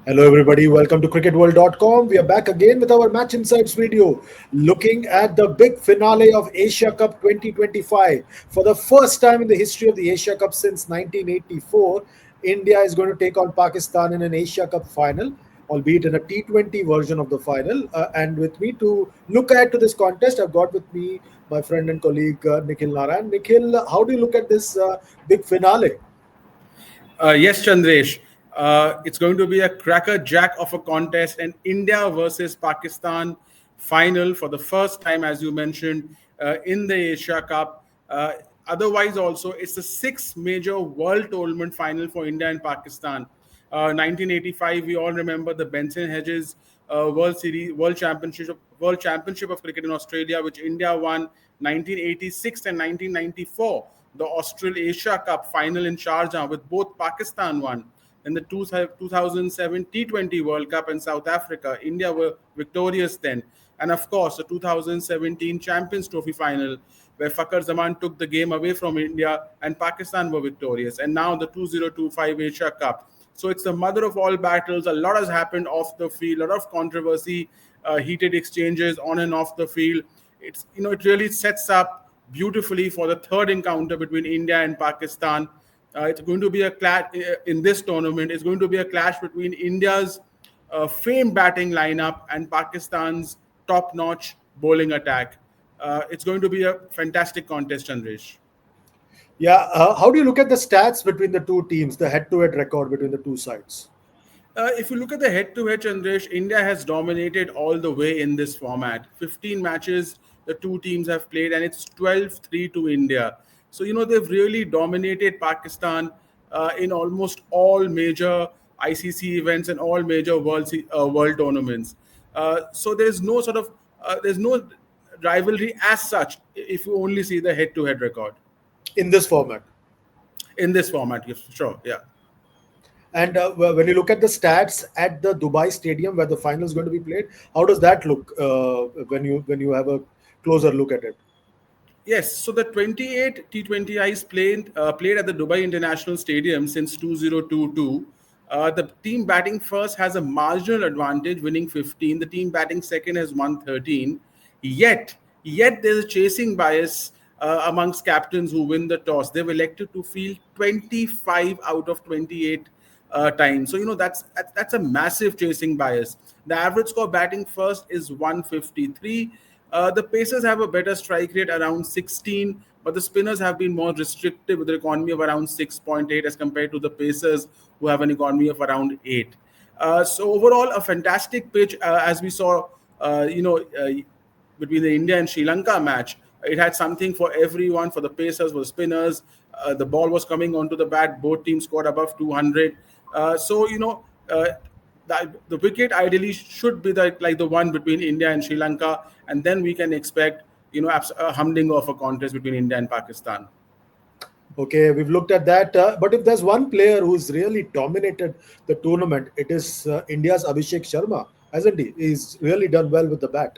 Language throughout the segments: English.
Hello, everybody. Welcome to cricketworld.com. We are back again with our Match Insights video, looking at the big finale of Asia Cup 2025. For the first time in the history of the Asia Cup since 1984, India is going to take on Pakistan in an Asia Cup final, albeit in a T20 version of the final. And with me to look ahead to this contest, I've got with me my friend and colleague Nikhil Naran. Nikhil, how do you look at this big finale? Yes, Chandresh. It's going to be a cracker jack of a contest, and India versus Pakistan final for the first time, as you mentioned, in the Asia Cup. Otherwise, also, it's the sixth major world tournament final for India and Pakistan. 1985, we all remember the Benson Hedges World Series, World Championship of Cricket in Australia, which India won 1986 and 1994. The Australasia Cup final in Sharjah, with both Pakistan won. In the 2007 T20 World Cup in South Africa, India were victorious then. And of course, the 2017 Champions Trophy final, where Fakhar Zaman took the game away from India and Pakistan were victorious. And now the 2025 Asia Cup. So it's the mother of all battles. A lot has happened off the field, a lot of controversy, heated exchanges on and off the field. It really sets up beautifully for the third encounter between India and Pakistan. It's going to be a clash in this tournament. It's going to be a clash between India's famed batting lineup and Pakistan's top-notch bowling attack. It's going to be a fantastic contest, Chandresh. Yeah, how do you look at the stats between the two teams, the head-to-head record between the two sides? If you look at the head-to-head, Chandresh, India has dominated all the way in this format. 15 matches the two teams have played, and it's 12-3 to India. So, they've really dominated Pakistan in almost all major ICC events and all major world tournaments. So there's no rivalry as such if you only see the head-to-head record In this format. in this format. Yes, sure, yeah. And when you look at the stats at the Dubai Stadium where the final is going to be played, how does that look when you have a closer look at it? Yes, so the 28 T20Is played at the Dubai International Stadium since 2022. The team batting first has a marginal advantage, winning 15. The team batting second has won 13. Yet there's a chasing bias amongst captains who win the toss. They've elected to field 25 out of 28 times. So that's a massive chasing bias. The average score batting first is 153. The Pacers have a better strike rate around 16, but the spinners have been more restrictive with an economy of around 6.8 as compared to the Pacers, who have an economy of around 8. So overall, a fantastic pitch, as we saw, between the India and Sri Lanka match. It had something for everyone, for the Pacers, for the spinners. The ball was coming onto the bat. Both teams scored above 200. So, the wicket ideally should be like the one between India and Sri Lanka, and then we can expect a humding of a contest between India and Pakistan. Okay, we've looked at that. But if there's one player who's really dominated the tournament, it is India's Abhishek Sharma, hasn't he? He's really done well with the bat.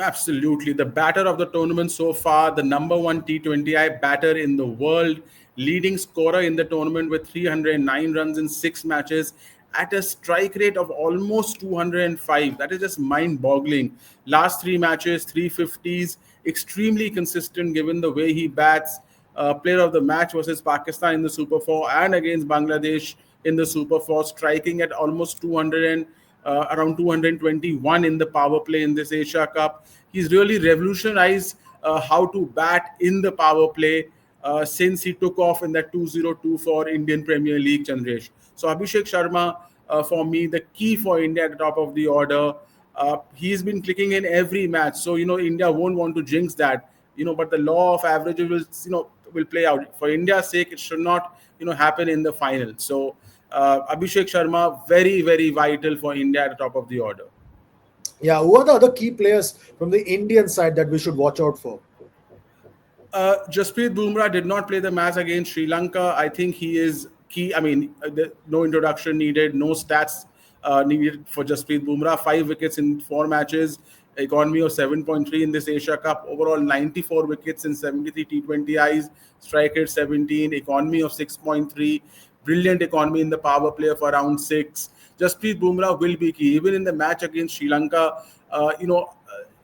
Absolutely. The batter of the tournament so far, the number one T20I batter in the world, leading scorer in the tournament with 309 runs in six matches at a strike rate of almost 205. That is just mind boggling. Last three matches, 350s, extremely consistent given the way he bats. Player of the match versus Pakistan in the Super 4 and against Bangladesh in the Super 4, striking at almost 200 and around 221 in the power play in this Asia Cup. He's really revolutionized how to bat in the power play since he took off in that 2024 Indian Premier League, Chandresh. So Abhishek Sharma, for me, the key for India at the top of the order. He's been clicking in every match, so India won't want to jinx that. But the law of averages will play out. For India's sake, it should not happen in the final. So Abhishek Sharma, very, very vital for India at the top of the order. Yeah, who are the other key players from the Indian side that we should watch out for? Jasprit Bumrah did not play the match against Sri Lanka. I think he is key. I mean, no introduction needed, no stats needed for Jasprit Bumrah. 5 wickets in 4 matches, economy of 7.3 in this Asia Cup. Overall, 94 wickets in 73 T20Is, strike rate 17, economy of 6.3. Brilliant economy in the power play of around 6. Jasprit Bumrah will be key. Even in the match against Sri Lanka,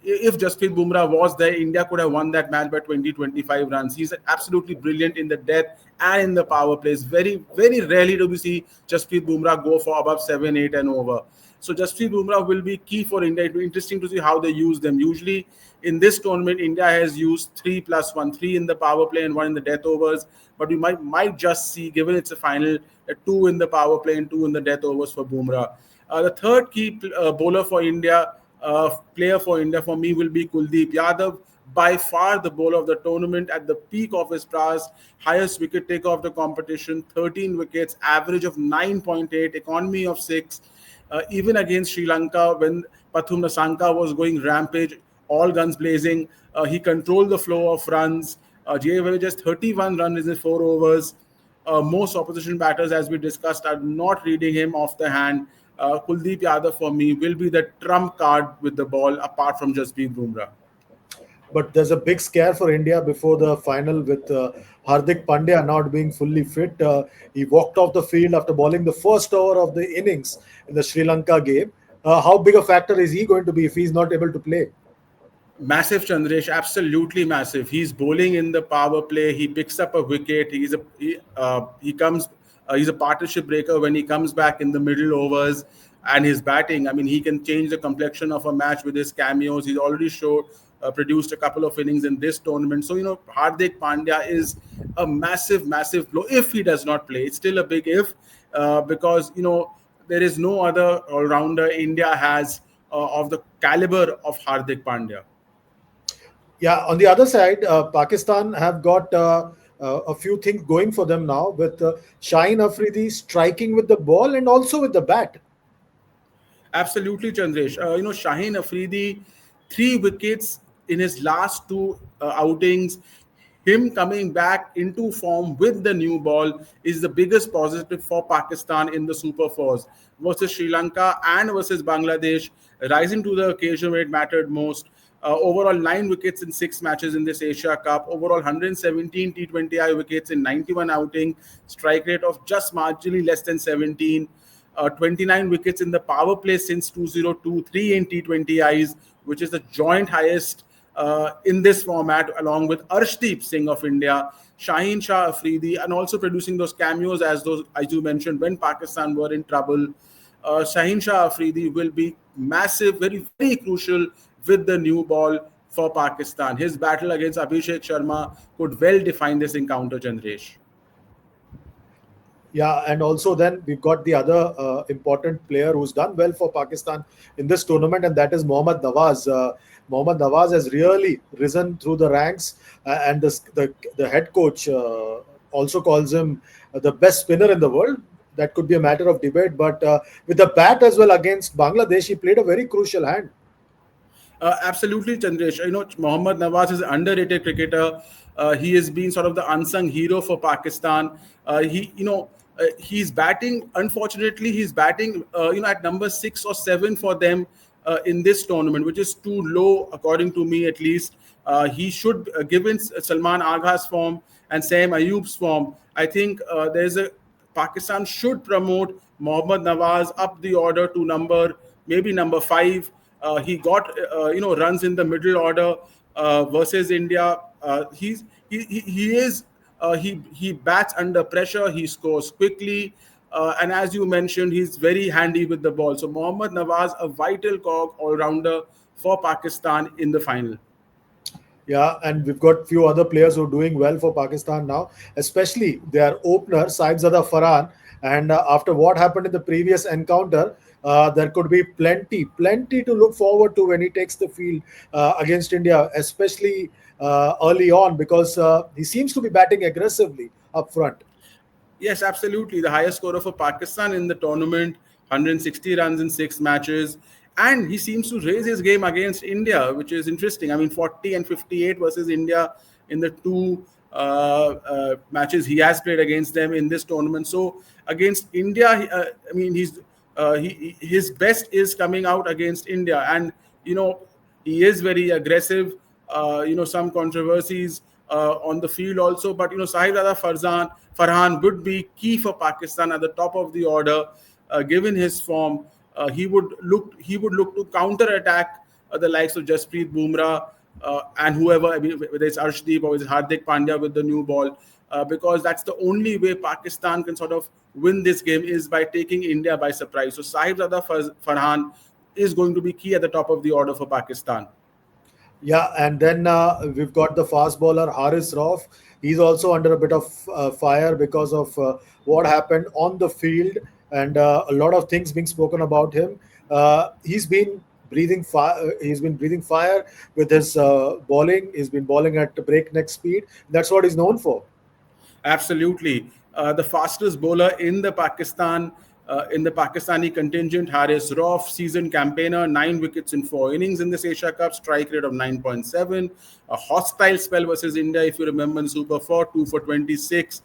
if Jasprit Bumrah was there, India could have won that match by 20-25 runs. He's absolutely brilliant in the death and in the power plays. Very, very rarely do we see Jasprit Bumrah go for above 7, 8 and over. So Jasprit Bumrah will be key for India. It will be interesting to see how they use them. Usually in this tournament, India has used 3+1, 3 in the power play and 1 in the death overs. But we might just see, given it's a final, a 2 in the power play and 2 in the death overs for Bumrah. The third key bowler for India, player for India for me will be Kuldeep Yadav. By far the bowler of the tournament at the peak of his prowess, highest wicket taker of the competition, 13 wickets, average of 9.8, economy of 6. Even against Sri Lanka, when Pathum Nasanka was going rampage, all guns blazing, he controlled the flow of runs. gave just 31 runs in 4 overs. Most opposition batters, as we discussed, are not reading him off the hand. Kuldeep Yadav for me will be the trump card with the ball, apart from Jasprit Bumrah. But there's a big scare for India before the final with Hardik Pandya not being fully fit. He walked off the field after bowling the first over of the innings in the Sri Lanka game. How big a factor is he going to be if he's not able to play? Massive, Chandresh, absolutely massive. He's bowling in the power play. He picks up a wicket. He comes. He's a partnership breaker when he comes back in the middle overs, and his batting. I mean, he can change the complexion of a match with his cameos. He's already showed produced a couple of innings in this tournament. So Hardik Pandya is a massive, massive blow. If he does not play, it's still a big if, because there is no other all rounder India has of the caliber of Hardik Pandya. Yeah, on the other side, Pakistan have got a few things going for them now with Shaheen Afridi striking with the ball and also with the bat. Absolutely, Chandresh. Shaheen Afridi, 3 wickets in his last two outings. Him coming back into form with the new ball is the biggest positive for Pakistan in the Super Fours versus Sri Lanka and versus Bangladesh, rising to the occasion where it mattered most. Overall, 9 wickets in 6 matches in this Asia Cup. Overall, 117 T20I wickets in 91 outing. Strike rate of just marginally less than 17. 29 wickets in the power play since 2023 in T20Is, which is the joint highest in this format, along with Arshdeep Singh of India, Shaheen Shah Afridi, and also producing those cameos as you mentioned, when Pakistan were in trouble. Shaheen Shah Afridi will be massive, very, very crucial with the new ball for Pakistan. His battle against Abhishek Sharma could well define this encounter, Chandresh. Yeah, and also then we've got the other important player who's done well for Pakistan in this tournament, and that is Mohammad Nawaz. Mohammad Nawaz has really risen through the ranks, and the head coach also calls him the best spinner in the world. That could be a matter of debate, but with the bat as well against Bangladesh, he played a very crucial hand. Absolutely, Chandresh. Mohammad Nawaz is an underrated cricketer. He has been sort of the unsung hero for Pakistan. He's batting. Unfortunately, he's batting. At number 6 or 7 for them in this tournament, which is too low, according to me at least. He should, given Salman Agha's form and Sam Ayub's form, I think Pakistan should promote Mohammad Nawaz up the order to maybe number 5. He got runs in the middle order versus India. He bats under pressure. He scores quickly, and as you mentioned, he's very handy with the ball. So Mohammad Nawaz, a vital cog all rounder for Pakistan in the final. Yeah, and we've got few other players who are doing well for Pakistan now, especially their opener, Saibzada Farhan. And after what happened in the previous encounter, there could be plenty to look forward to when he takes the field against India, especially early on, because he seems to be batting aggressively up front. Yes, absolutely. The highest scorer for Pakistan in the tournament, 160 runs in 6 matches. And he seems to raise his game against India, which is interesting. I mean, 40 and 58 versus India in the two matches he has played against them in this tournament. So against India, his best is coming out against India. And, he is very aggressive. Some controversies on the field also. But, Sahib Farhan would be key for Pakistan at the top of the order. given his form, he would look to counter attack the likes of Jasprit Bumrah and whoever, I mean, whether it's Arshdeep or it's Hardik Pandya with the new ball, because that's the only way Pakistan can sort of win this game is by taking India by surprise. So Sahibzada Farhan is going to be key at the top of the order for Pakistan. Yeah, and then we've got the fast bowler Haris Rauf. He's also under a bit of fire because of what happened on the field, and a lot of things being spoken about him. He's been breathing fire. He's been breathing fire with his bowling. He's been bowling at breakneck speed. That's what he's known for. Absolutely. The fastest bowler in the Pakistani contingent, Haris Rauf, seasoned campaigner, 9 wickets in 4 innings in this Asia Cup, strike rate of 9.7. A hostile spell versus India, if you remember, in Super 4, 2 for 26.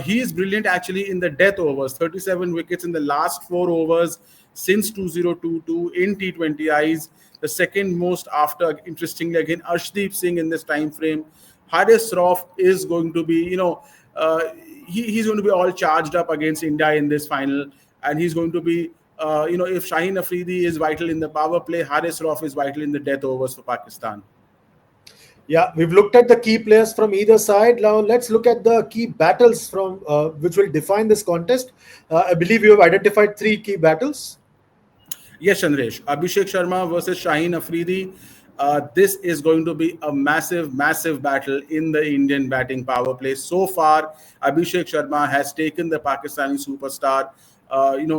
He is brilliant actually in the death overs, 37 wickets in the last 4 overs since 2022 in T20Is, the second most after, interestingly, again, Arshdeep Singh in this time frame. Haris Rauf is going to be, uh, he's going to be all charged up against India in this final, and he's going to be, if Shaheen Afridi is vital in the power play, Haris Rauf is vital in the death overs for Pakistan. Yeah, we've looked at the key players from either side. Now let's look at the key battles from which will define this contest. I believe you have identified three key battles. Yes, Chandresh. Abhishek Sharma versus Shaheen Afridi. This is going to be a massive, massive battle in the Indian batting power play. So far, Abhishek Sharma has taken the Pakistani superstar.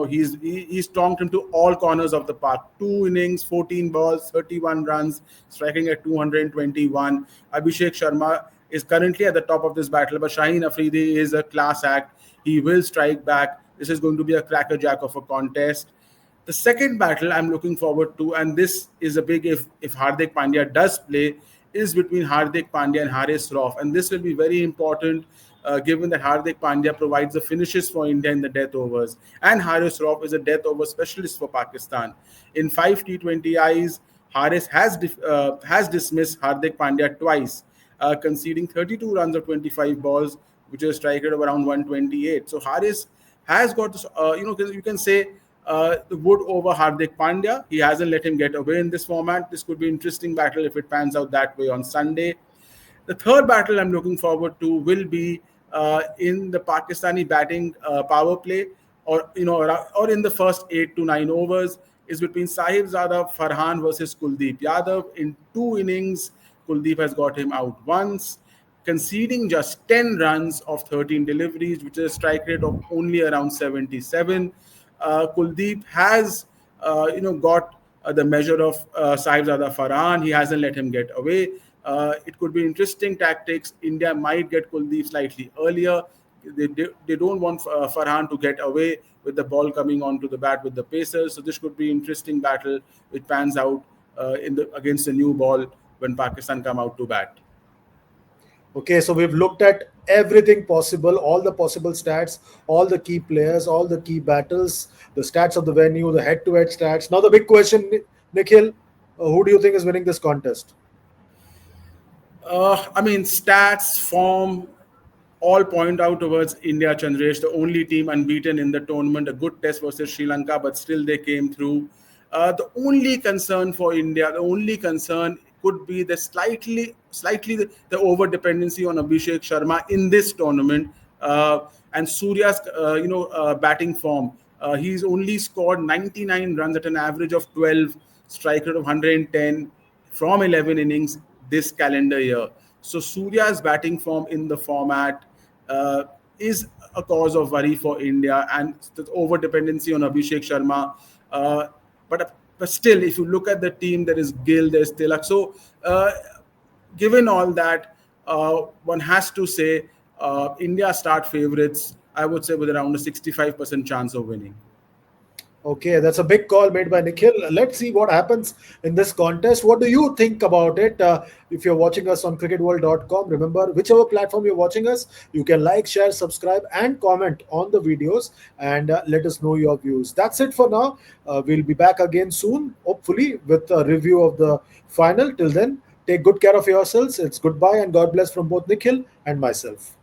He's stomped him to all corners of the park. 2 innings, 14 balls, 31 runs, striking at 221. Abhishek Sharma is currently at the top of this battle, but Shaheen Afridi is a class act. He will strike back. This is going to be a crackerjack of a contest. The second battle I'm looking forward to, and this is a big if Hardik Pandya does play, is between Hardik Pandya and Haris Rauf. And this will be very important given that Hardik Pandya provides the finishes for India in the death overs. And Haris Rauf is a death over specialist for Pakistan. In 5 T20Is, Haris has dismissed Hardik Pandya twice, conceding 32 runs of 25 balls, which is a strike rate of around 128. So Haris has got this, you can say the wood over Hardik Pandya. He hasn't let him get away in this format. This could be an interesting battle if it pans out that way on Sunday. The third battle I'm looking forward to will be in the Pakistani batting power play, or in the first 8 to 9 overs, is between Sahibzada Farhan versus Kuldeep Yadav. In 2 innings, Kuldeep has got him out once, conceding just 10 runs of 13 deliveries, which is a strike rate of only around 77. Kuldeep has, got the measure of Sahibzada Farhan. He hasn't let him get away. It could be interesting tactics. India might get Kuldeep slightly earlier. They don't want Farhan to get away with the ball coming onto the bat with the Pacers. So this could be interesting battle which pans out against the new ball when Pakistan come out to bat. Okay, so we've looked at everything possible, all the possible stats, all the key players, all the key battles, the stats of the venue, the head-to-head stats. Now the big question, Nikhil, who do you think is winning this contest? Stats, form, all point out towards India, Chandresh, the only team unbeaten in the tournament. A good test versus Sri Lanka, but still they came through. The only concern for India, the only concern could be slightly the over dependency on Abhishek Sharma in this tournament, and Surya's batting form. He's only scored 99 runs at an average of 12, strike rate of 110 from 11 innings this calendar year. So Surya's batting form in the format is a cause of worry for India, and the over dependency on Abhishek Sharma. But still, if you look at the team, there is Gill, there's Tilak. So given all that, one has to say India start favourites, I would say, with around a 65% chance of winning. Okay, that's a big call made by Nikhil. Let's see what happens in this contest. What do you think about it? If you're watching us on cricketworld.com, remember, whichever platform you're watching us, you can like, share, subscribe, and comment on the videos, and let us know your views. That's it for now. We'll be back again soon, hopefully, with a review of the final. Till then, take good care of yourselves. It's goodbye and God bless from both Nikhil and myself.